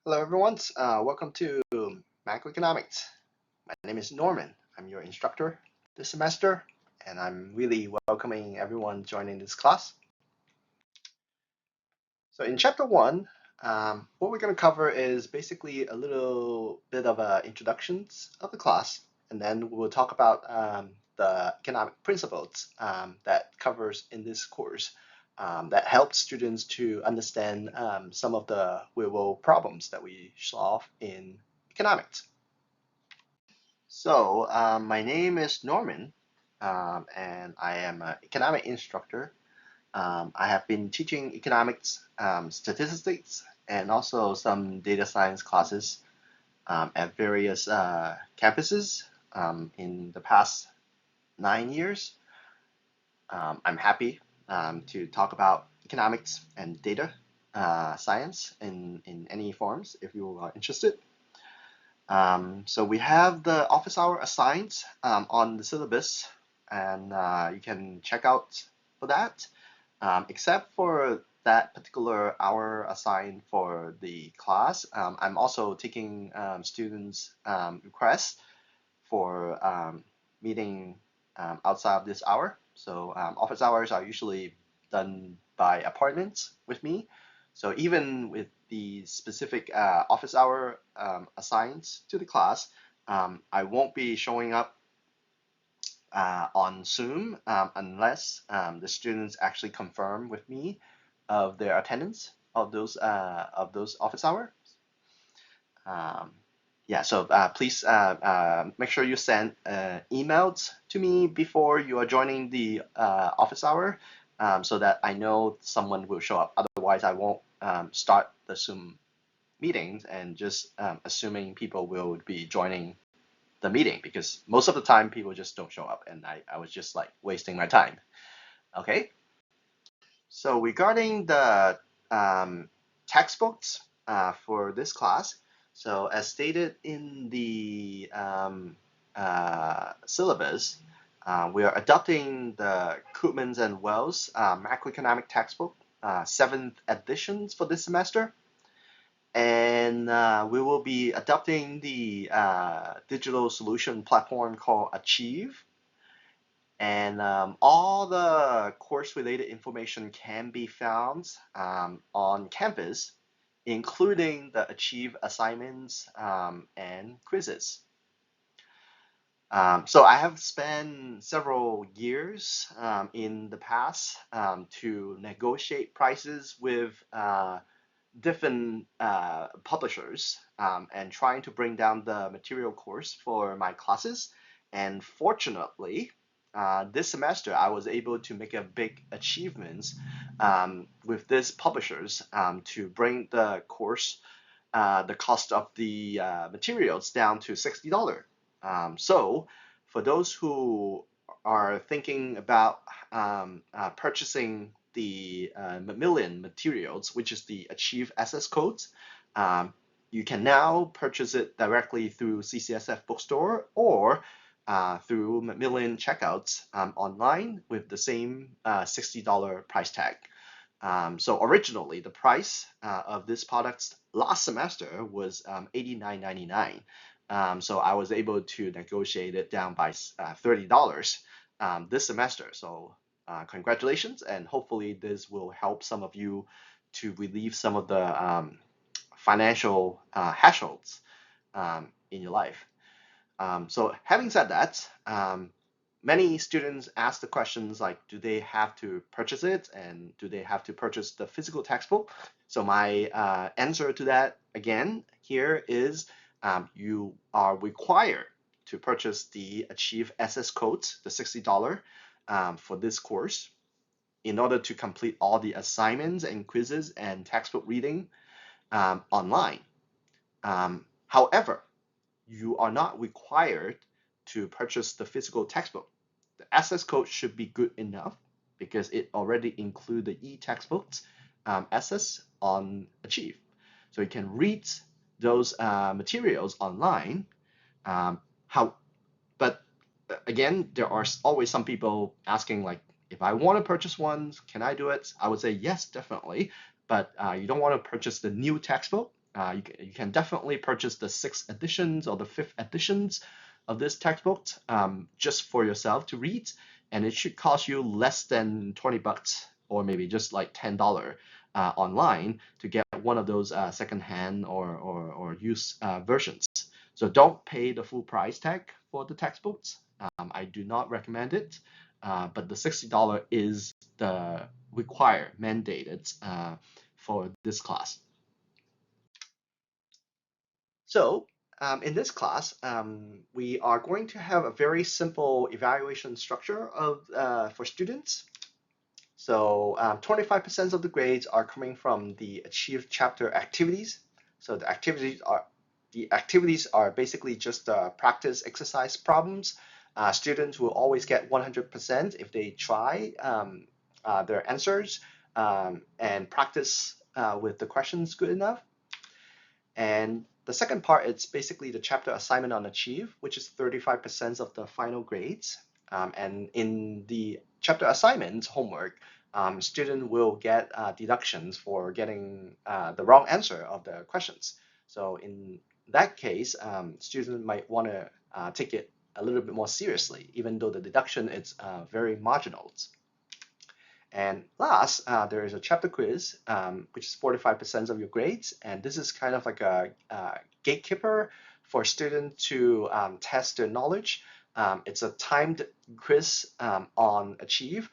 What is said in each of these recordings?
Hello, everyone. Welcome to Macroeconomics. My name is Norman. I'm your instructor this semester, and I'm really welcoming everyone joining this class. So, in chapter one, what we're going to cover is basically a little bit of introductions of the class, and then we'll talk about the economic principles that covers in this course that helps students to understand some of the real-world problems that we solve in economics. So, my name is Norman, and I am an economic instructor. I have been teaching economics, statistics, and also some data science classes at various campuses in the past 9 years. I'm happy to talk about economics and data science in any forms if you are interested. So we have the office hour assigned on the syllabus, and you can check out for that. Except for that particular hour assigned for the class, I'm also taking students' requests for meeting outside of this hour. So office hours are usually done by appointments with me. So even with the specific office hour assigned to the class, I won't be showing up on Zoom unless the students actually confirm with me of their attendance of those office hours. Um, yeah, so please make sure you send emails to me before you are joining the office hour so that I know someone will show up. Otherwise, I won't start the Zoom meetings and just assuming people will be joining the meeting because most of the time people just don't show up and I was just like wasting my time. Okay, so regarding the textbooks for this class, so as stated in the syllabus, we are adopting the Koopmans and Wells macroeconomic textbook, 7th editions for this semester. And we will be adopting the digital solution platform called Achieve. And all the course-related information can be found on campus, including the Achieve assignments and quizzes. So I have spent several years in the past to negotiate prices with different publishers and trying to bring down the material cost for my classes. And fortunately, this semester I was able to make a big achievements with these publishers to bring the cost of the materials down to $60. So for those who are thinking about purchasing the Macmillan materials, which is the Achieve SS codes, you can now purchase it directly through CCSF bookstore or through Macmillan checkouts online with the same $60 price tag. So originally the price of this product last semester was $89.99. So I was able to negotiate it down by $30 this semester. So congratulations, and hopefully this will help some of you to relieve some of the financial hassles in your life. So having said that, many students ask the questions like, do they have to purchase it and do they have to purchase the physical textbook? So my answer to that again here is you are required to purchase the Achieve SS codes, the $60 for this course in order to complete all the assignments and quizzes and textbook reading online. However, you are not required to purchase the physical textbook. The SS code should be good enough because it already includes the e-textbooks SS on Achieve. So you can read those materials online. But again, there are always some people asking like, if I want to purchase one, can I do it? I would say yes, definitely. But you don't want to purchase the new textbook. you can definitely purchase the sixth editions or the fifth editions of this textbook just for yourself to read, and it should cost you less than $20 or maybe just like $10 online to get one of those secondhand or used versions. So don't pay the full price tag for the textbooks. I do not recommend it, but the $60 is the required, mandated for this class. So in this class, we are going to have a very simple evaluation structure for students. So 25% of the grades are coming from the achieved chapter activities. So the activities are basically just practice exercise problems. Students will always get 100% if they try their answers and practice with the questions good enough. And the second part, it's basically the chapter assignment on Achieve, which is 35% of the final grades. And in the chapter assignment homework, student will get deductions for getting the wrong answer of the questions. So in that case, student might want to take it a little bit more seriously, even though the deduction is very marginal. And last, there is a chapter quiz, which is 45% of your grades. And this is kind of like a gatekeeper for students to test their knowledge. It's a timed quiz on Achieve.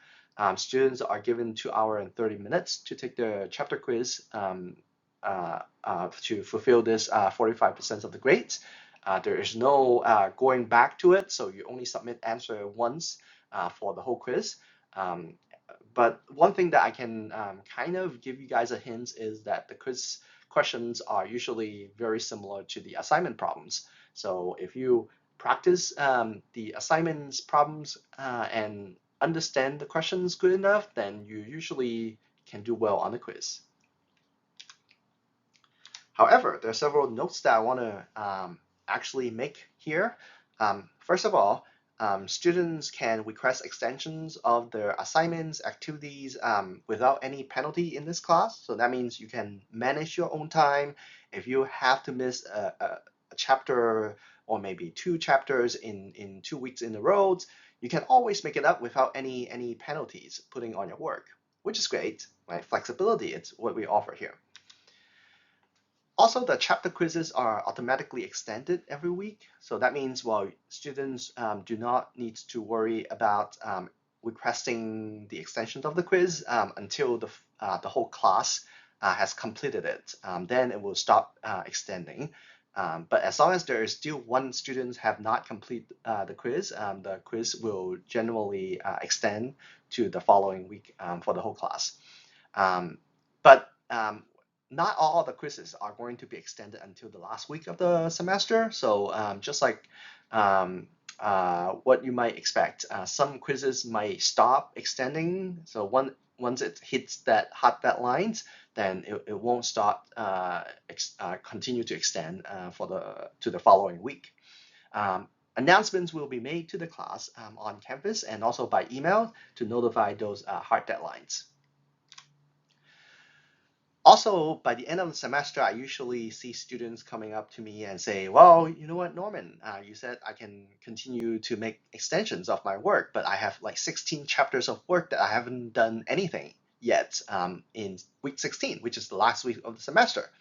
Students are given 2 hours and 30 minutes to take the chapter quiz to fulfill this 45% of the grades. There is no going back to it, so you only submit answer once for the whole quiz. But one thing that I can kind of give you guys a hint is that the quiz questions are usually very similar to the assignment problems. So if you practice the assignments problems and understand the questions good enough, then you usually can do well on the quiz. However, there are several notes that I want to actually make here. First of all, students can request extensions of their assignments, activities without any penalty in this class. So that means you can manage your own time. If you have to miss a chapter or maybe 2 chapters in 2 weeks in a row, you can always make it up without any penalties putting on your work, which is great, right? Flexibility, it's what we offer here. Also, the chapter quizzes are automatically extended every week. So that means, well, students do not need to worry about requesting the extension of the quiz until the whole class has completed it. Then it will stop extending. But as long as there is still one student have not completed the quiz will generally extend to the following week for the whole class. But not all the quizzes are going to be extended until the last week of the semester. So just like what you might expect, some quizzes might stop extending. So once it hits that hot deadlines, then it won't stop continue to extend to the following week. Announcements will be made to the class on campus and also by email to notify those hard deadlines. Also, by the end of the semester, I usually see students coming up to me and say, well, you know what, Norman, you said I can continue to make extensions of my work, but I have like 16 chapters of work that I haven't done anything yet in week 16, which is the last week of the semester.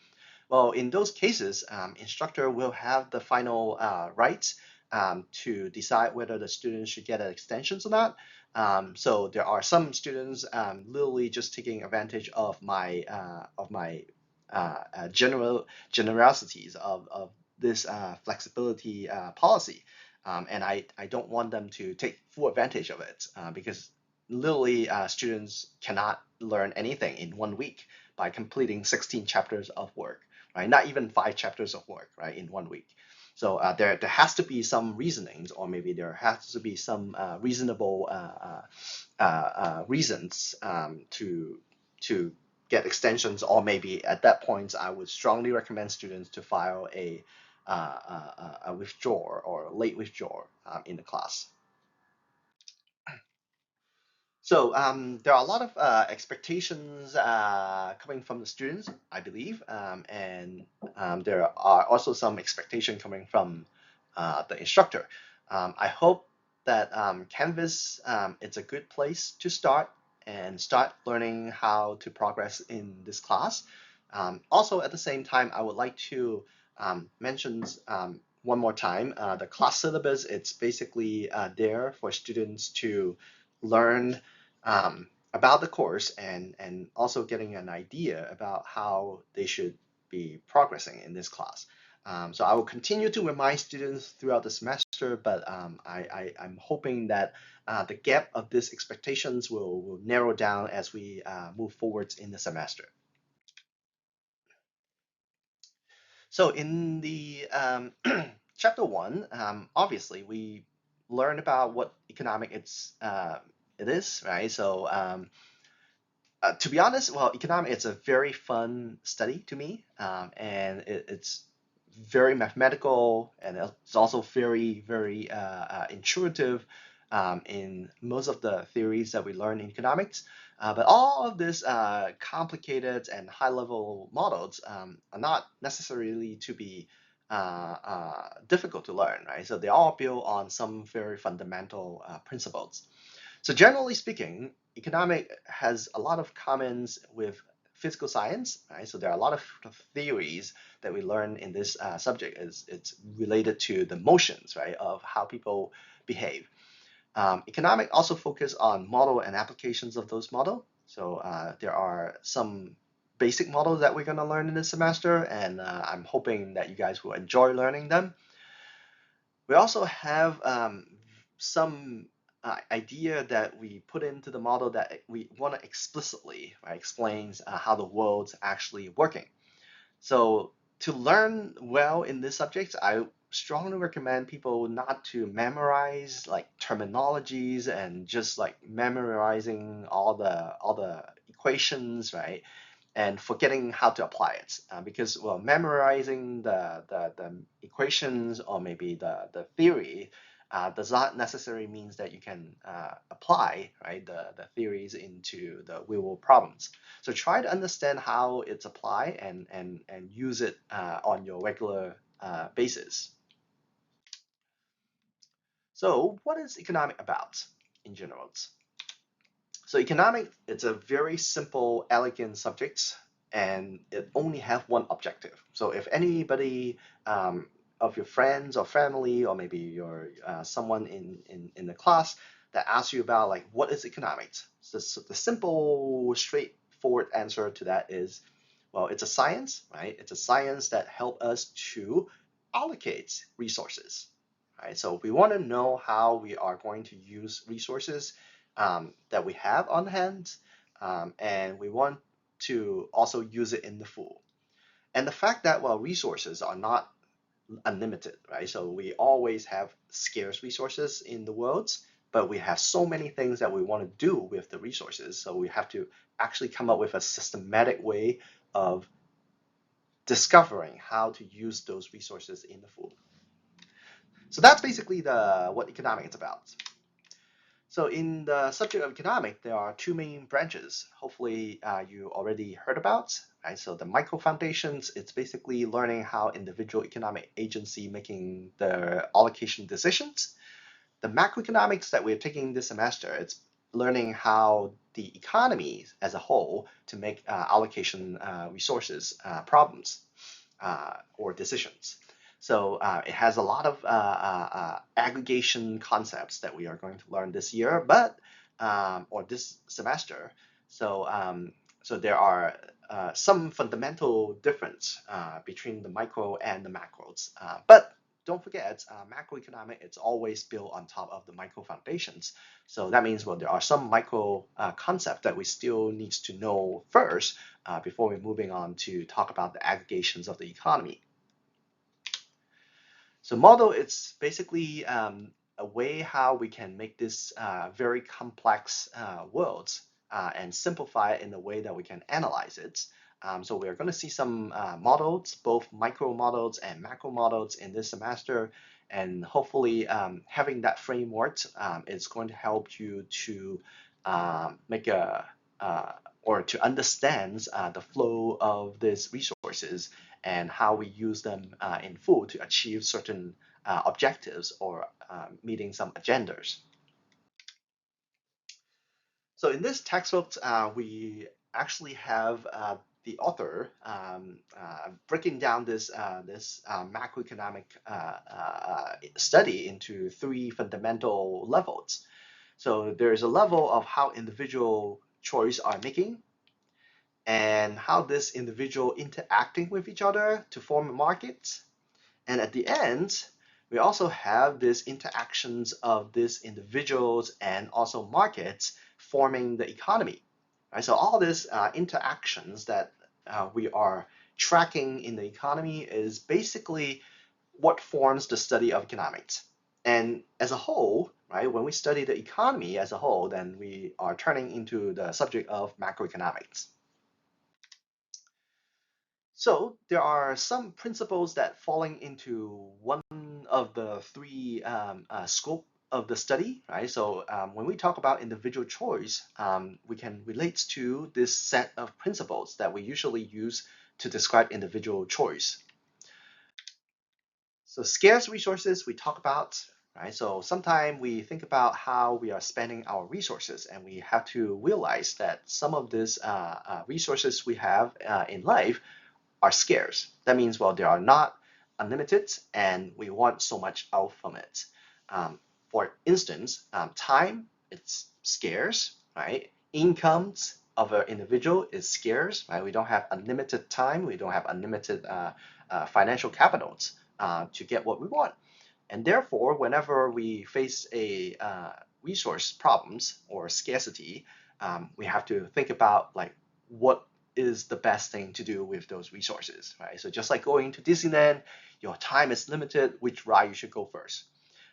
Well, in those cases, instructor will have the final rights to decide whether the student should get an extension or not. So there are some students literally just taking advantage of my generosities of this flexibility policy, and I don't want them to take full advantage of it because literally students cannot learn anything in 1 week by completing 16 chapters of work, right? Not even 5 chapters of work, right, in 1 week. So there has to be some reasonings, or maybe there has to be some reasonable reasons to get extensions, or maybe at that point I would strongly recommend students to file a withdrawal or late withdrawal in the class. So there are a lot of expectations coming from the students, I believe, and there are also some expectation coming from the instructor. I hope that Canvas it's a good place to start and start learning how to progress in this class. Also, at the same time, I would like to mention one more time the class syllabus. It's basically there for students to learn about the course and also getting an idea about how they should be progressing in this class. So I will continue to remind students throughout the semester, but I'm hoping that the gap of these expectations will narrow down as we move forwards in the semester. So in the chapter one, obviously we learn about what economic it is, right? So to be honest, well, economics it's a very fun study to me, and it's very mathematical, and it's also very intuitive in most of the theories that we learn in economics. But all of these complicated and high-level models are not necessarily to be difficult to learn, right? So they all build on some very fundamental principles. So generally speaking, economic has a lot of commons with physical science, right? So there are a lot of theories that we learn in this subject. It's related to the motions, right, of how people behave. Economic also focus on model and applications of those model. So there are some basic models that we're going to learn in this semester, and I'm hoping that you guys will enjoy learning them. We also have some idea that we put into the model that we want to explicitly, right, explains how the world's actually working. So to learn well in this subject, I strongly recommend people not to memorize like terminologies and just like memorizing all the equations, right? And forgetting how to apply it. Because well, memorizing the equations or maybe the theory does not necessarily means that you can apply right the theories into the real world problems. So try to understand how it's applied and use it on your regular basis. So what is economic about in general? So economic, it's a very simple, elegant subject, and it only have one objective. So if anybody of your friends or family, or maybe your someone in the class that asks you about like what is economics, so the simple, straightforward answer to that is, well, it's a science, right? It's a science that help us to allocate resources, right? So we want to know how we are going to use resources that we have on hand, and we want to also use it in the full. And the fact that well, resources are not unlimited, right? So we always have scarce resources in the world, but we have so many things that we want to do with the resources. So we have to actually come up with a systematic way of discovering how to use those resources in the full. So that's basically the what economics is about. So in the subject of economic, there are two main branches. Hopefully, you already heard about, right? So the micro foundations, it's basically learning how individual economic agency making their allocation decisions. The macroeconomics that we're taking this semester, it's learning how the economy as a whole to make allocation resources problems or decisions. So it has a lot of aggregation concepts that we are going to learn this year, but or this semester. So so there are some fundamental difference between the micro and the macros. But don't forget, macroeconomic it's always built on top of the micro foundations. So that means well there are some micro concepts that we still need to know first before we're moving on to talk about the aggregations of the economy. So model it's basically a way how we can make this very complex worlds and simplify it in a way that we can analyze it. So we're going to see some models, both micro models and macro models in this semester. And hopefully having that framework is going to help you to make a or to understand the flow of these resources and how we use them in full to achieve certain objectives or meeting some agendas. So in this textbook, we actually have the author breaking down this macroeconomic study into three fundamental levels. So there's a level of how individual choice are making and how this individual interacting with each other to form a market. And at the end, we also have these interactions of these individuals and also markets forming the economy. Right? So all these interactions that we are tracking in the economy is basically what forms the study of economics. And as a whole, right, when we study the economy as a whole, then we are turning into the subject of macroeconomics. So there are some principles that falling into one of the three scope of the study, right? So when we talk about individual choice, we can relate to this set of principles that we usually use to describe individual choice. So scarce resources we talk about, right? So sometimes we think about how we are spending our resources, and we have to realize that some of these resources we have in life are scarce. That means, well, they are not unlimited and we want so much out from it. For instance, time, it's scarce, right? Incomes of an individual is scarce, right? We don't have unlimited time, we don't have unlimited financial capitals to get what we want. And therefore, whenever we face a resource problems or scarcity, we have to think about like what is the best thing to do with those resources, right? So just like going to Disneyland, your time is limited, which ride you should go first.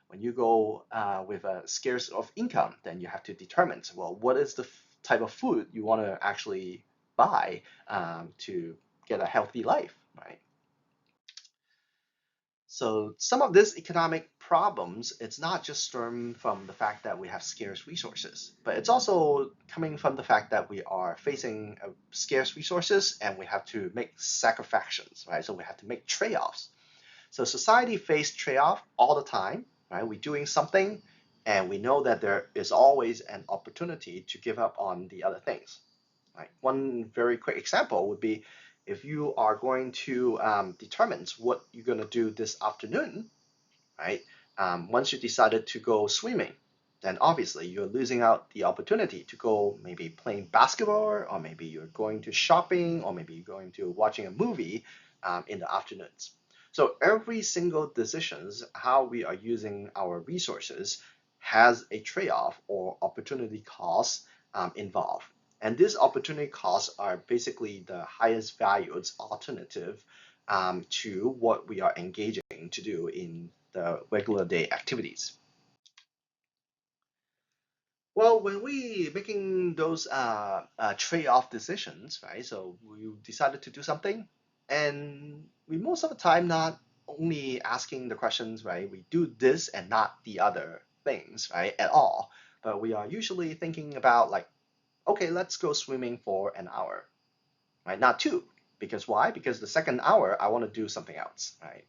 When you go with a scarce of income, then you have to determine, well, what is the type of food you want to actually buy to get a healthy life, right? So some of these economic problems, it's not just stem from the fact that we have scarce resources, but it's also coming from the fact that we are facing scarce resources and we have to make sacrifices, right? So we have to make trade-offs. So society face trade-off all the time, right? We're doing something and we know that there is always an opportunity to give up on the other things. Right? One very quick example would be if you are going to determine what you're going to do this afternoon, right? Once you decided to go swimming, then obviously you're losing out the opportunity to go maybe playing basketball, or maybe you're going to shopping, or maybe you're going to watching a movie in the afternoons. So every single decisions how we are using our resources has a trade-off or opportunity cost involved. And these opportunity costs are basically the highest valued alternative to what we are engaging to do in the regular day activities. Well, when we making those trade-off decisions, right? So we decided to do something, and we most of the time not only asking the questions, right? We do this and not the other things, right? At all, but we are usually thinking about like, okay, let's go swimming for an hour, right? Not two, because why? Because the second hour I want to do something else, right?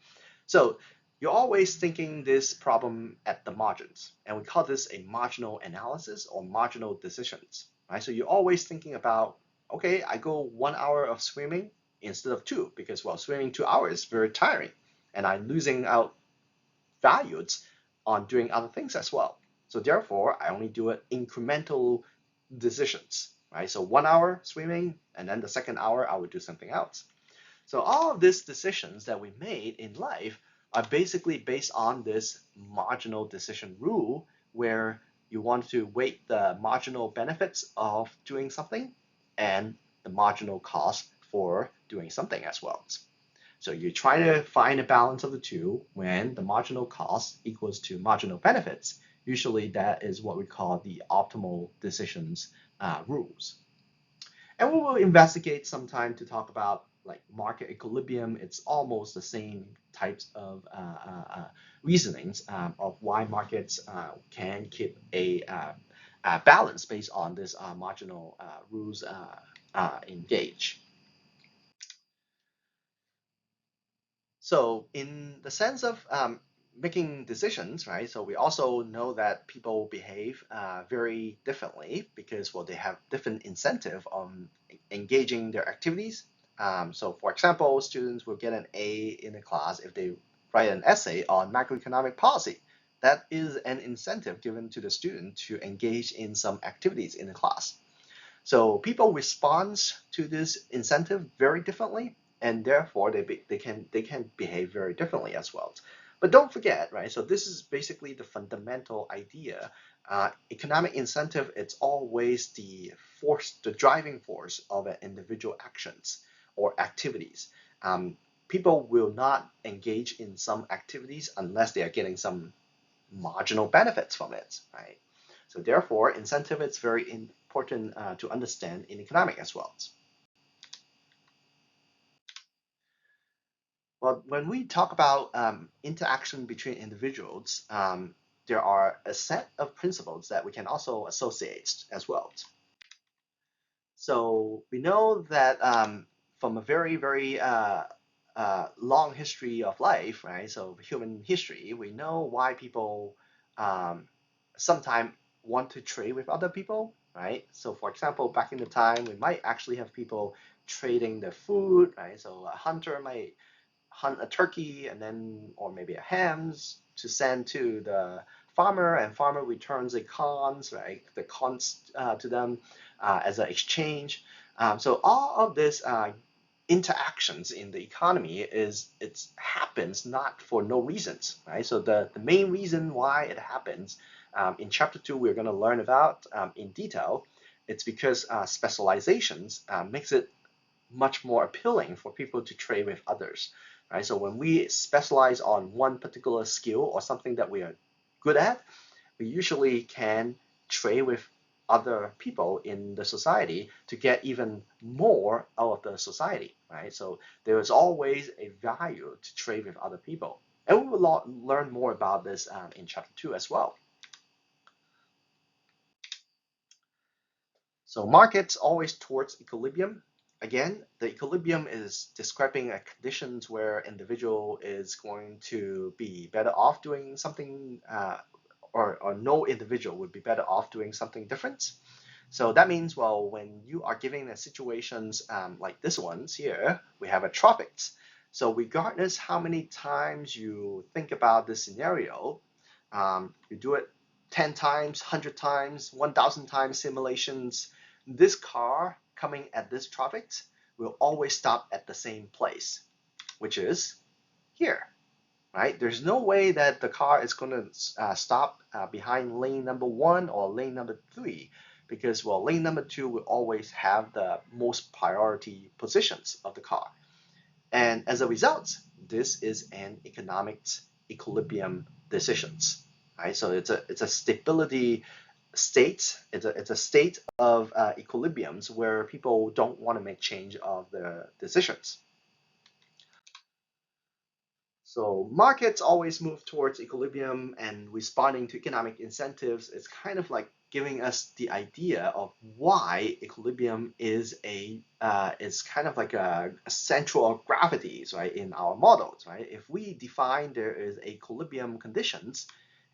So you're always thinking this problem at the margins, and we call this a marginal analysis or marginal decisions, right? So you're always thinking about, okay, I go 1 hour of swimming instead of two, because well, swimming 2 hours is very tiring, and I'm losing out values on doing other things as well. So therefore, I only do it incremental decisions, right? So 1 hour swimming, and then the second hour I would do something else. So all of these decisions that we made in life are basically based on this marginal decision rule, where you want to weight the marginal benefits of doing something and the marginal cost for doing something as well. So you try to find a balance of the two when the marginal cost equals to marginal benefits. Usually that is what we call the optimal decisions rules. And we will investigate some time to talk about like market equilibrium. It's almost the same types of reasonings of why markets can keep balance based on this marginal rules engage. So in the sense of making decisions, right? So we also know that people behave very differently because, well, they have different incentive on engaging their activities. So for example, students will get an A in a class if they write an essay on macroeconomic policy. That is an incentive given to the student to engage in some activities in the class. So people respond to this incentive very differently, and therefore they can behave very differently as well. But don't forget, right? So this is basically the fundamental idea. Economic incentive, it's always the force, the driving force of an individual actions or activities. People will not engage in some activities unless they are getting some marginal benefits from it, right? So therefore, incentive is very important to understand in economics as well. Well, when we talk about interaction between individuals, there are a set of principles that we can also associate as well. So we know that from a very, very long history of life, right? So human history, we know why people sometimes want to trade with other people, right? So for example, back in the time, we might actually have people trading their food, right? So a hunter might hunt a turkey and then, or maybe a hams to send to the farmer, and farmer returns the cons, right? The cons to them as an exchange. So all of this interactions in the economy is it happens not for no reasons, right? So the main reason why it happens in chapter 2 we're going to learn about in detail. It's because specializations makes it much more appealing for people to trade with others, right? So when we specialize on one particular skill or something that we are good at, we usually can trade with other people in the society to get even more out of the society, right? So there is always a value to trade with other people. And we will learn more about this in chapter 2 as well. So markets always towards equilibrium. Again, the equilibrium is describing a conditions where individual is going to be better off doing something, or no individual would be better off doing something different. So that means, well, when you are given a situations like this ones here, we have a tropics. So regardless how many times you think about this scenario, you do it 10 times, 100 times, 1,000 times simulations, this car coming at this traffic will always stop at the same place, which is here, right? There's no way that the car is going to stop behind lane number 1 or lane number 3 because, well, lane number 2 will always have the most priority positions of the car. And as a result, this is an economic equilibrium decisions, right? So it's a stability state. It's a state of equilibriums where people don't want to make change of their decisions. So markets always move towards equilibrium, and responding to economic incentives is kind of like giving us the idea of why equilibrium is kind of like a central of gravities, right, in our models, right? If we define there is equilibrium conditions,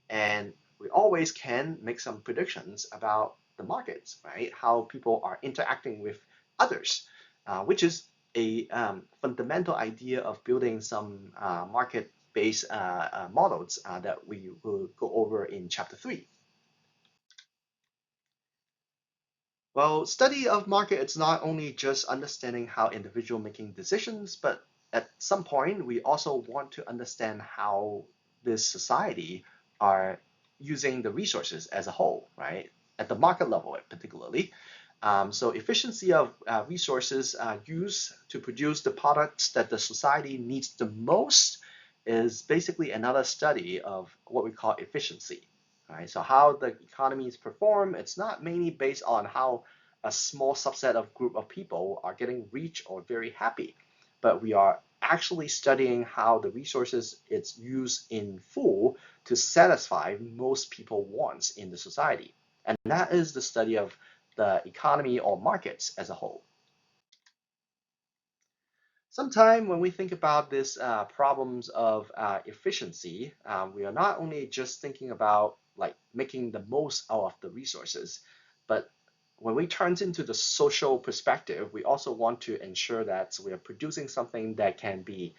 and we always can make some predictions about the markets, right? How people are interacting with others, which is a fundamental idea of building some market-based models that we will go over in chapter 3. Well, study of market, it's not only just understanding how individual making decisions, but at some point we also want to understand how this society are using the resources as a whole, right? At the market level, particularly. So efficiency of resources used to produce the products that the society needs the most is basically another study of what we call efficiency, right? So how the economies perform, it's not mainly based on how a small subset of group of people are getting rich or very happy, but we are actually studying how the resources it's used in full to satisfy most people wants in the society. and that is the study of the economy or markets as a whole. Sometimes when we think about these problems of efficiency, we are not only just thinking about like making the most out of the resources, but when we turn into the social perspective, we also want to ensure that we are producing something that can be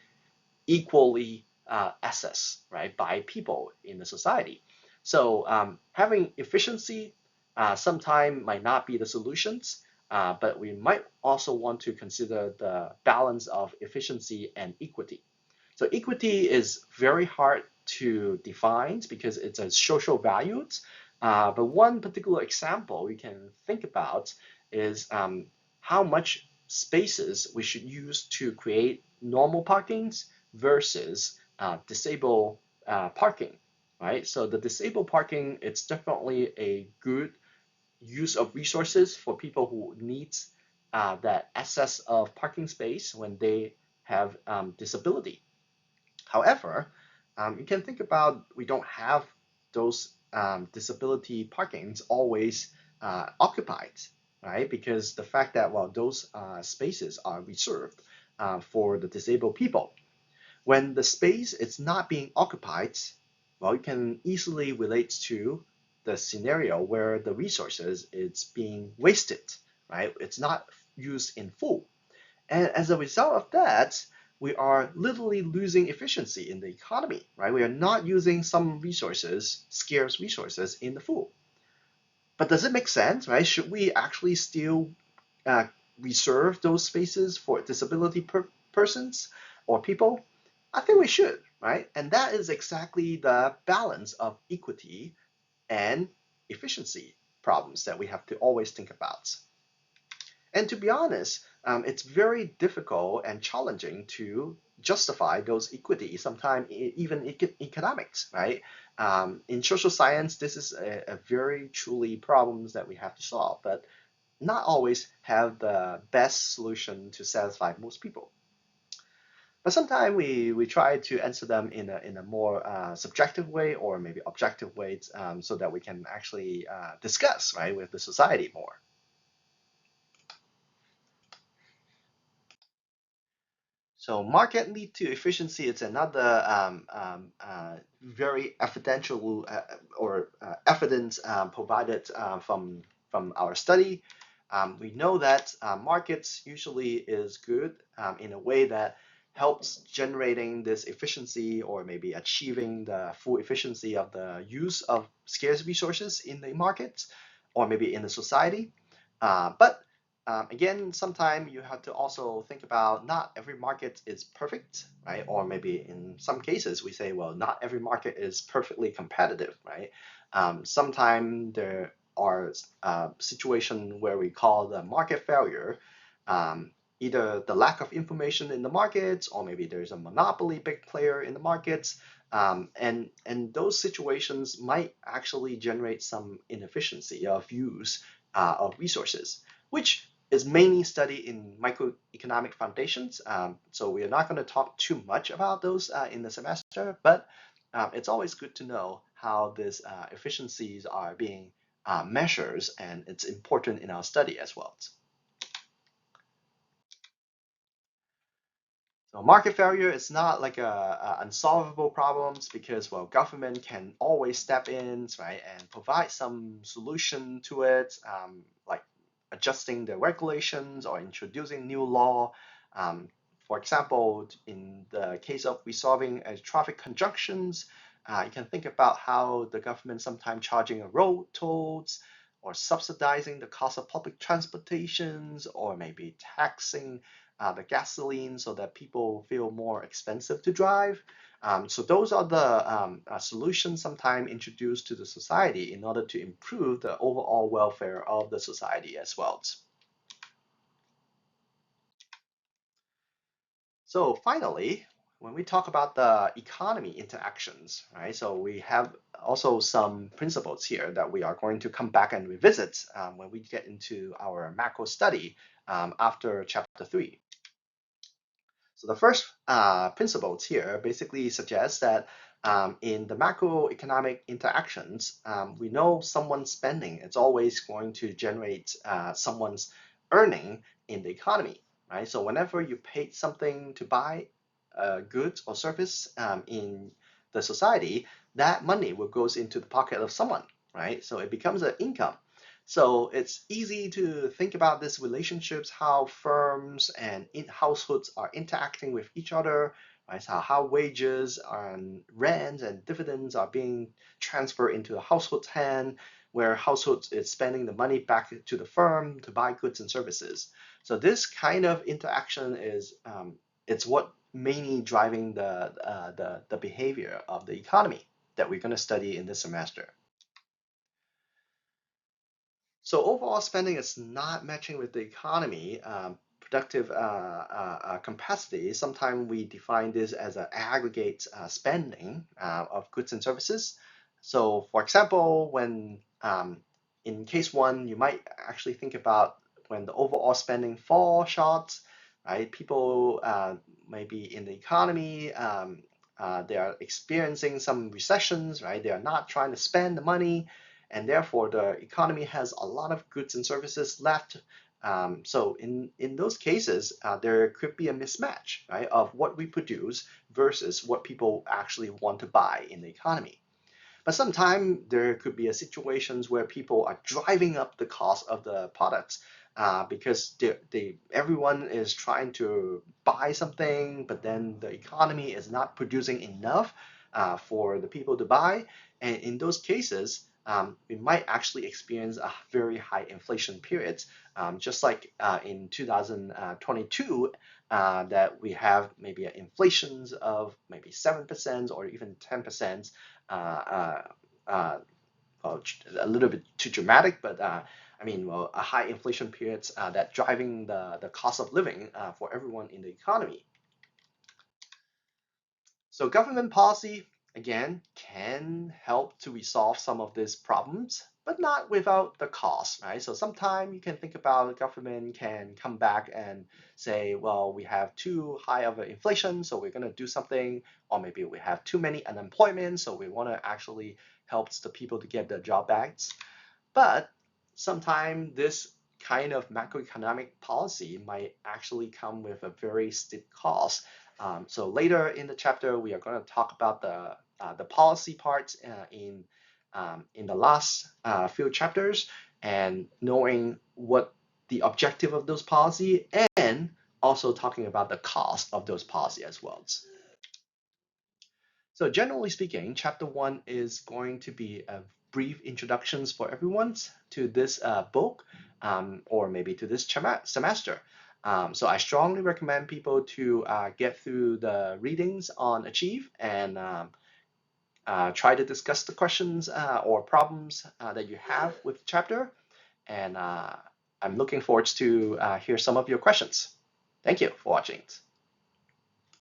equally accessed, right, by people in the society. So having efficiency sometimes might not be the solutions, but we might also want to consider the balance of efficiency and equity. So equity is very hard to define because it's a social value. But one particular example we can think about is how much spaces we should use to create normal parkings versus disabled parking, right? So the disabled parking, it's definitely a good use of resources for people who need that access of parking space when they have disability. However, you can think about we don't have those disability parkings always occupied, right? Because the fact that, well, those spaces are reserved for the disabled people. When the space is not being occupied, well, you can easily relate to the scenario where the resources is being wasted, right? It's not used in full. And as a result of that, we are literally losing efficiency in the economy, right? We are not using some resources, scarce resources, in the full. But does it make sense, right? Should we actually still uh, reserve those spaces for disability persons or people? I think we should, right? And that is exactly the balance of equity and efficiency problems that we have to always think about. And to be honest, it's very difficult and challenging to justify those equity, sometimes even economics, right? In social science, this is a very truly problems that we have to solve, but not always have the best solution to satisfy most people. But sometimes we try to answer them in a more subjective way or maybe objective ways so that we can actually discuss, right, with the society more. So market lead to efficiency. It's another very evidential or evidence provided from our study. We know that markets usually is good in a way that helps generating this efficiency or maybe achieving the full efficiency of the use of scarce resources in the market or maybe in the society. But again, sometimes you have to also think about not every market is perfect, right? Or maybe in some cases we say, well, not every market is perfectly competitive, right? Sometimes there are situations where we call the market failure, um, either the lack of information in the markets, or maybe there's a monopoly big player in the markets, and those situations might actually generate some inefficiency of use of resources, which is mainly studied in microeconomic foundations. So we are not going to talk too much about those in the semester, but it's always good to know how these efficiencies are being measured, and it's important in our study as well. So market failure is not like a unsolvable problems because, well, government can always step in, right, and provide some solution to it, like adjusting the regulations or introducing new law. Um, for example, in the case of resolving traffic conjunctions, you can think about how the government sometimes charging a road tolls or subsidizing the cost of public transportations or maybe taxing the gasoline so that people feel more expensive to drive. So those are the solutions sometimes introduced to the society in order to improve the overall welfare of the society as well. So finally, when we talk about the economy interactions, right? So we have also some principles here that we are going to come back and revisit when we get into our macro study after chapter 3. So the first principles here basically suggest that in the macroeconomic interactions, we know someone's spending. It's always going to generate someone's earning in the economy, right? So whenever you pay something to buy goods or service in the society, that money will goes into the pocket of someone, right? So it becomes an income. So it's easy to think about these relationships, how firms and households are interacting with each other, right? So how wages and rents and dividends are being transferred into the household's hand, where households is spending the money back to the firm to buy goods and services. So this kind of interaction is it's what mainly driving the behavior of the economy that we're going to study in this semester. So overall spending is not matching with the economy productive capacity. Sometimes we define this as an aggregate spending of goods and services. So for example, when in case one, you might actually think about when the overall spending fall short, right? People maybe in the economy, they are experiencing some recessions, right? They are not trying to spend the money, and therefore the economy has a lot of goods and services left. So in those cases, there could be a mismatch, right, of what we produce versus what people actually want to buy in the economy. But sometimes there could be a situations where people are driving up the cost of the products because everyone is trying to buy something, but then the economy is not producing enough for the people to buy. And in those cases, we might actually experience a very high inflation periods, just like in 2022, that we have maybe inflations of maybe 7% or even 10%, uh, uh, uh, well, a little bit too dramatic, but I mean, well, a high inflation periods that driving the cost of living for everyone in the economy. So government policy, again, can help to resolve some of these problems, but not without the cost, right? So sometimes you can think about government can come back and say, well, we have too high of an inflation, so we're going to do something, or maybe we have too many unemployment, so we want to actually help the people to get their job back. But sometimes this kind of macroeconomic policy might actually come with a very steep cost. So later in the chapter, we are going to talk about the policy part in the last few chapters, and knowing what the objective of those policy, and also talking about the cost of those policy as well. So generally speaking, chapter one is going to be a brief introductions for everyone to this book, or maybe to this semester. So I strongly recommend people to get through the readings on Achieve and try to discuss the questions or problems that you have with the chapter. And I'm looking forward to hear some of your questions. Thank you for watching.